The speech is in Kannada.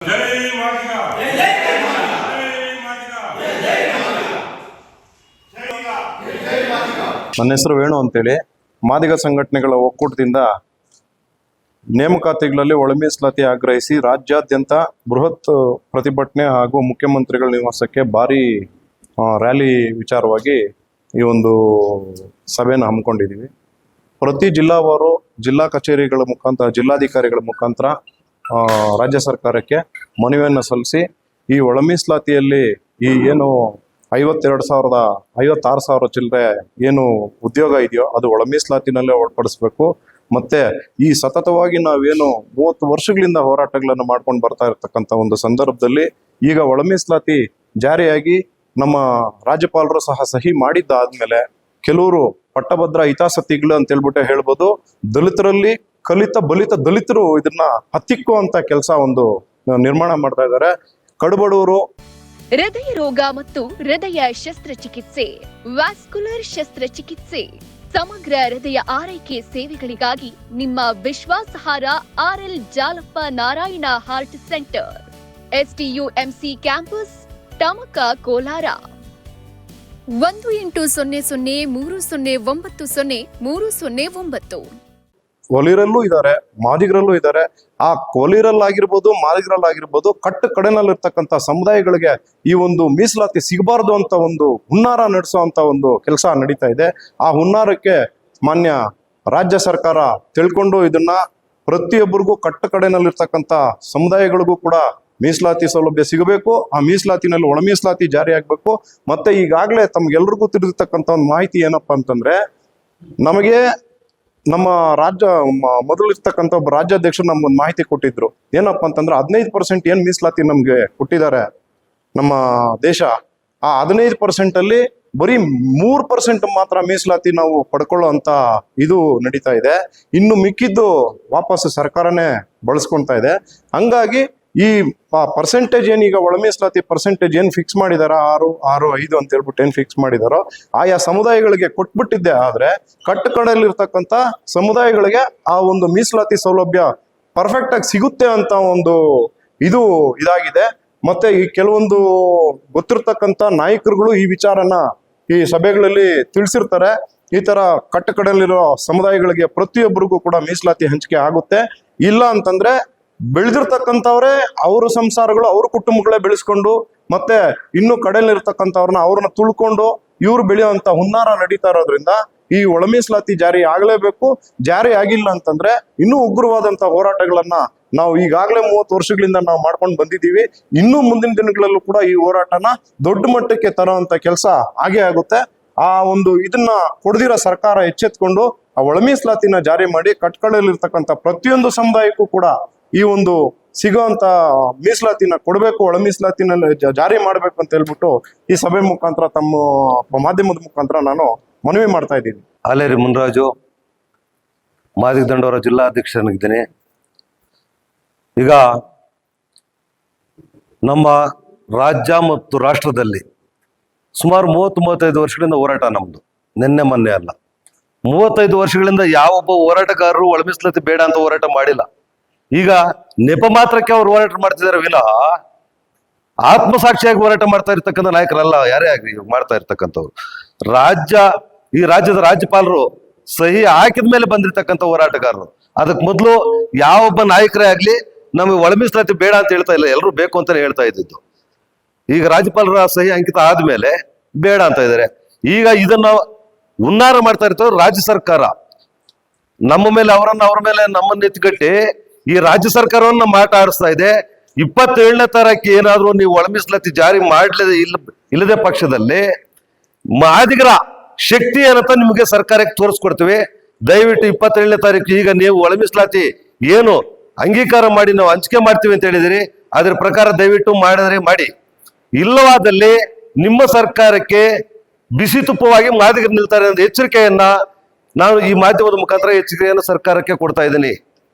ನನ್ನ ಹೆಸರು ವೇಣು ಅಂತೇಳಿ. ಮಾದಿಗ ಸಂಘಟನೆಗಳ ಒಕ್ಕೂಟದಿಂದ ನೇಮಕಾತಿಗಳಲ್ಲಿ ಒಳ ಮೀಸಲಾತಿ ಆಗ್ರಹಿಸಿ ರಾಜ್ಯಾದ್ಯಂತ ಬೃಹತ್ ಪ್ರತಿಭಟನೆ ಹಾಗೂ ಮುಖ್ಯಮಂತ್ರಿಗಳ ನಿವಾಸಕ್ಕೆ ಭಾರಿ ರ್ಯಾಲಿ ವಿಚಾರವಾಗಿ ಈ ಒಂದು ಸಭೆಯನ್ನು ಹಮ್ಮಿಕೊಂಡಿದ್ದೀವಿ. ಪ್ರತಿ ಜಿಲ್ಲಾವಾರು ಜಿಲ್ಲಾ ಕಚೇರಿಗಳ ಮುಖಾಂತರ, ಜಿಲ್ಲಾಧಿಕಾರಿಗಳ ಮುಖಾಂತರ ರಾಜ್ಯ ಸರ್ಕಾರಕ್ಕೆ ಮನವಿಯನ್ನು ಸಲ್ಲಿಸಿ ಈ ಒಳ ಮೀಸಲಾತಿಯಲ್ಲಿ ಈ ಏನು 56,000 ಚಿಲ್ಲರೆ ಏನು ಉದ್ಯೋಗ ಇದೆಯೋ ಅದು ಒಳ ಮೀಸಲಾತಿನಲ್ಲೇ ಒಳಪಡಿಸ್ಬೇಕು. ಮತ್ತೆ ಈ ಸತತವಾಗಿ ನಾವೇನು 30 ವರ್ಷಗಳಿಂದ ಹೋರಾಟಗಳನ್ನು ಮಾಡ್ಕೊಂಡು ಬರ್ತಾ ಇರ್ತಕ್ಕಂಥ ಒಂದು ಸಂದರ್ಭದಲ್ಲಿ ಈಗ ಒಳ ಮೀಸಲಾತಿ ಜಾರಿಯಾಗಿ ನಮ್ಮ ರಾಜ್ಯಪಾಲರು ಸಹ ಸಹಿ ಮಾಡಿದ್ದಾದ್ಮೇಲೆ ಕೆಲವರು ಪಟ್ಟಭದ್ರ ಹಿತಾಸಕ್ತಿಗಳು ಅಂತ ಹೇಳ್ಬೋದು, ದಲಿತರಲ್ಲಿ ಬಲಿತ ದಲಿತರು ಇದನ್ನ ಹತ್ತಿಕ್ಕುವಂತ ಕೆಲಸ ಒಂದು ನಿರ್ಮಾಣ ಮಾಡ್ತಾ ಇದ್ದಾರೆ. ಕಡುಬಡವರು ಹೃದಯ ರೋಗ ಮತ್ತು ಹೃದಯ ಶಸ್ತ್ರಚಿಕಿತ್ಸೆ, ವ್ಯಾಸ್ಕುಲರ್ ಶಸ್ತ್ರಚಿಕಿತ್ಸೆ, ಸಮಗ್ರ ಹೃದಯ ಆರೈಕೆ ಸೇವೆಗಳಿಗಾಗಿ ನಿಮ್ಮ ವಿಶ್ವಾಸಾರ್ಹ RL Jalappa Narayana heart centre, STUMC campus, Tamaka, Kolar. 180030090309. ಒಲಿರಲ್ಲೂ ಇದ್ದಾರೆ, ಮಾದಿಗರಲ್ಲೂ ಇದ್ದಾರೆ. ಆ ಕೊಲಿರಲ್ಲಾಗಿರ್ಬೋದು, ಮಾದಿಗರಲ್ಲಾಗಿರ್ಬೋದು, ಕಟ್ಟು ಕಡೆನಲ್ಲಿರ್ತಕ್ಕಂಥ ಸಮುದಾಯಗಳಿಗೆ ಈ ಒಂದು ಮೀಸಲಾತಿ ಸಿಗಬಾರ್ದು ಅಂತ ಒಂದು ಹುನ್ನಾರ ನಡೆಸುವಂತ ಒಂದು ಕೆಲಸ ನಡೀತಾ ಇದೆ. ಆ ಹುನ್ನಾರಕ್ಕೆ ಮಾನ್ಯ ರಾಜ್ಯ ಸರ್ಕಾರ ತಿಳ್ಕೊಂಡು ಇದನ್ನ ಪ್ರತಿಯೊಬ್ಬರಿಗೂ ಕಟ್ಟು ಕಡೆನಲ್ಲಿರ್ತಕ್ಕಂಥ ಸಮುದಾಯಗಳಿಗೂ ಕೂಡ ಮೀಸಲಾತಿ ಸೌಲಭ್ಯ ಸಿಗಬೇಕು. ಆ ಮೀಸಲಾತಿನಲ್ಲಿ ಒಳ ಮೀಸಲಾತಿ ಜಾರಿ ಆಗ್ಬೇಕು. ಮತ್ತೆ ಈಗಾಗಲೇ ತಮ್ಗೆಲ್ರಿಗೂ ತಿಳಿದಿರ್ತಕ್ಕಂಥ ಒಂದು ಮಾಹಿತಿ ಏನಪ್ಪಾ ಅಂತಂದ್ರೆ, ನಮಗೆ ನಮ್ಮ ಮೊದಲಿರ್ತಕ್ಕಂಥ ಒಬ್ಬ ರಾಜ್ಯಾಧ್ಯಕ್ಷರು ನಮ್ಗೊಂದು ಮಾಹಿತಿ ಕೊಟ್ಟಿದ್ರು. ಏನಪ್ಪಾ ಅಂತಂದ್ರೆ 15% ಏನ್ ಮೀಸಲಾತಿ ನಮ್ಗೆ ಕೊಟ್ಟಿದ್ದಾರೆ ನಮ್ಮ ದೇಶ, ಆ 15% ಅಲ್ಲಿ ಬರೀ 3% ಮಾತ್ರ ಮೀಸಲಾತಿ ನಾವು ಪಡ್ಕೊಳ್ಳೋ ಅಂತ ಇದು ನಡೀತಾ ಇದೆ. ಇನ್ನು ಮಿಕ್ಕಿದ್ದು ವಾಪಸ್ ಸರ್ಕಾರನೇ ಬಳಸ್ಕೊಂತಾ ಇದೆ. ಹಂಗಾಗಿ ಈ ಪರ್ಸೆಂಟೇಜ್ ಏನೀಗ ಒಳ ಮೀಸಲಾತಿ ಪರ್ಸೆಂಟೇಜ್ ಏನ್ ಫಿಕ್ಸ್ ಮಾಡಿದಾರ 6.5 ಅಂತ ಹೇಳ್ಬಿಟ್ಟು ಏನ್ ಫಿಕ್ಸ್ ಮಾಡಿದಾರೋ ಆಯಾ ಸಮುದಾಯಗಳಿಗೆ ಕೊಟ್ಬಿಟ್ಟಿದ್ದೆ. ಆದ್ರೆ ಕಟ್ಟಕಡೆಯಲ್ಲಿರ್ತಕ್ಕಂಥ ಸಮುದಾಯಗಳಿಗೆ ಆ ಒಂದು ಮೀಸಲಾತಿ ಸೌಲಭ್ಯ ಪರ್ಫೆಕ್ಟ್ ಆಗಿ ಸಿಗುತ್ತೆ ಅಂತ ಒಂದು ಇದು ಇದಾಗಿದೆ. ಮತ್ತೆ ಈ ಕೆಲವೊಂದು ಗೊತ್ತಿರ್ತಕ್ಕಂಥ ನಾಯಕರುಗಳು ಈ ವಿಚಾರನ ಈ ಸಭೆಗಳಲ್ಲಿ ತಿಳಿಸಿರ್ತಾರೆ. ಈ ತರ ಕಟ್ಟಕಡೆಯಲ್ಲಿರೋ ಸಮುದಾಯಗಳಿಗೆ ಪ್ರತಿಯೊಬ್ಬರಿಗೂ ಕೂಡ ಮೀಸಲಾತಿ ಹಂಚಿಕೆ ಆಗುತ್ತೆ. ಇಲ್ಲ ಅಂತಂದ್ರೆ ಬೆಳೆದಿರ್ತಕ್ಕಂಥವ್ರೆ ಅವ್ರ ಸಂಸಾರಗಳು, ಅವ್ರ ಕುಟುಂಬಗಳೇ ಬೆಳೆಸ್ಕೊಂಡು ಮತ್ತೆ ಇನ್ನು ಕಡೆಯಲ್ಲಿರ್ತಕ್ಕಂಥವ್ರನ್ನ ಅವ್ರನ್ನ ತುಳ್ಕೊಂಡು ಇವ್ರು ಬೆಳೆಯುವಂತ ಹುನ್ನಾರ ನಡೀತಾ ಇರೋದ್ರಿಂದ ಈ ಒಳ ಮೀಸಲಾತಿ ಜಾರಿ ಆಗ್ಲೇಬೇಕು. ಜಾರಿ ಆಗಿಲ್ಲ ಅಂತಂದ್ರೆ ಇನ್ನೂ ಉಗ್ರವಾದಂತ ಹೋರಾಟಗಳನ್ನ ನಾವು ಈಗಾಗಲೇ 30 ವರ್ಷಗಳಿಂದ ನಾವು ಮಾಡ್ಕೊಂಡು ಬಂದಿದ್ದೀವಿ. ಇನ್ನೂ ಮುಂದಿನ ದಿನಗಳಲ್ಲೂ ಕೂಡ ಈ ಹೋರಾಟನ ದೊಡ್ಡ ಮಟ್ಟಕ್ಕೆ ತರುವಂತ ಕೆಲಸ ಆಗೇ ಆಗುತ್ತೆ. ಆ ಒಂದು ಇದನ್ನ ಕೊಡದಿರೋ ಸರ್ಕಾರ ಎಚ್ಚೆತ್ಕೊಂಡು ಆ ಒಳ ಮೀಸಲಾತಿನ ಜಾರಿ ಮಾಡಿ ಕಟ್ಕಳಲ್ಲಿರ್ತಕ್ಕಂಥ ಪ್ರತಿಯೊಂದು ಸಮುದಾಯಕ್ಕೂ ಕೂಡ ಈ ಒಂದು ಸಿಗುವಂತ ಮೀಸಲಾತಿನ ಕೊಡಬೇಕು, ಒಳ ಮೀಸಲಾತಿನ ಜಾರಿ ಮಾಡ್ಬೇಕು ಅಂತ ಹೇಳ್ಬಿಟ್ಟು ಈ ಸಭೆ ಮುಖಾಂತರ ತಮ್ಮ ಮಾಧ್ಯಮದ ಮುಖಾಂತರ ನಾನು ಮನವಿ ಮಾಡ್ತಾ ಇದ್ದೀನಿ. ಹಾಲೇರಿ ಮುನ್ರಾಜು, ಮಾದಿಗ ದಂಡೋರ ಜಿಲ್ಲಾಧ್ಯಕ್ಷನಾಗಿದ್ದೇನೆ. ಈಗ ನಮ್ಮ ರಾಜ್ಯ ಮತ್ತು ರಾಷ್ಟ್ರದಲ್ಲಿ ಸುಮಾರು 30-35 ವರ್ಷಗಳಿಂದ ಹೋರಾಟ ನಮ್ದು, ನಿನ್ನೆ ಮೊನ್ನೆ ಅಲ್ಲ. 35 ವರ್ಷಗಳಿಂದ ಯಾವೊಬ್ಬ ಹೋರಾಟಗಾರರು ಒಳ ಮೀಸಲಾತಿ ಬೇಡ ಅಂತ ಹೋರಾಟ ಮಾಡಿಲ್ಲ. ಈಗ ನೆಪ ಮಾತ್ರಕ್ಕೆ ಅವ್ರು ಹೋರಾಟ ಮಾಡ್ತಿದ್ದಾರೆ ವಿನಃ ಆತ್ಮಸಾಕ್ಷಿಯಾಗಿ ಹೋರಾಟ ಮಾಡ್ತಾ ಇರ್ತಕ್ಕಂಥ ನಾಯಕರಲ್ಲ ಯಾರೇ ಆಗ್ಲಿ ಮಾಡ್ತಾ ಇರ್ತಕ್ಕಂಥವ್ರು. ಈ ರಾಜ್ಯದ ರಾಜ್ಯಪಾಲರು ಸಹಿ ಹಾಕಿದ ಮೇಲೆ ಬಂದಿರ್ತಕ್ಕಂಥ ಹೋರಾಟಗಾರರು. ಅದಕ್ಕೆ ಮೊದಲು ಯಾವೊಬ್ಬ ನಾಯಕರೇ ಆಗ್ಲಿ ನಮಗೆ ಒಳ ಮೀಸಲಾತಿ ಬೇಡ ಅಂತ ಹೇಳ್ತಾ ಇಲ್ಲ, ಎಲ್ಲರೂ ಬೇಕು ಅಂತಾನೆ ಹೇಳ್ತಾ ಇದ್ದಿದ್ದು. ಈಗ ರಾಜ್ಯಪಾಲರ ಸಹಿ ಅಂಕಿತ ಆದ್ಮೇಲೆ ಬೇಡ ಅಂತ ಇದ್ದಾರೆ. ಈಗ ಇದನ್ನ ಹುನ್ನಾರ ಮಾಡ್ತಾ ಇರ್ತವ್ರು ರಾಜ್ಯ ಸರ್ಕಾರ. ನಮ್ಮ ಮೇಲೆ ಅವ್ರ ಮೇಲೆ ನಮ್ಮನ್ನ ಎತ್ತಿಗಟ್ಟಿ ಈ ರಾಜ್ಯ ಸರ್ಕಾರವನ್ನ ಮಾಟ ಆಡಿಸ್ತಾ ಇದೆ. 27ನೇ ತಾರೀಕಿಗೆ ಏನಾದ್ರು ನೀವು ಒಳ ಮೀಸಲಾತಿ ಜಾರಿ ಇಲ್ಲದೆ ಪಕ್ಷದಲ್ಲಿ ಮಾದಿಗರ ಶಕ್ತಿ ಏನಂತ ನಿಮಗೆ ಸರ್ಕಾರಕ್ಕೆ ತೋರಿಸ್ಕೊಡ್ತೀವಿ. ದಯವಿಟ್ಟು 27ನೇ ತಾರೀಕು ಈಗ ನೀವು ಒಳ ಮೀಸಲಾತಿ ಏನು ಅಂಗೀಕಾರ ಮಾಡಿ ನಾವು ಹಂಚಿಕೆ ಮಾಡ್ತೀವಿ ಅಂತ ಹೇಳಿದಿರಿ, ಅದ್ರ ಪ್ರಕಾರ ದಯವಿಟ್ಟು ಮಾಡಿದ್ರೆ ಮಾಡಿ. ಇಲ್ಲವಾದಲ್ಲಿ ನಿಮ್ಮ ಸರ್ಕಾರಕ್ಕೆ ಬಿಸಿ ತುಪ್ಪವಾಗಿ ಮಾದಿಗರು ನಿಲ್ತಾರೆ ಅನ್ನೋ ಎಚ್ಚರಿಕೆಯನ್ನ ನಾನು ಈ ಮಾಧ್ಯಮದ ಮುಖಾಂತರ ಎಚ್ಚರಿಕೆಯನ್ನು ಸರ್ಕಾರಕ್ಕೆ ಕೊಡ್ತಾ ಇದ್ದೀನಿ.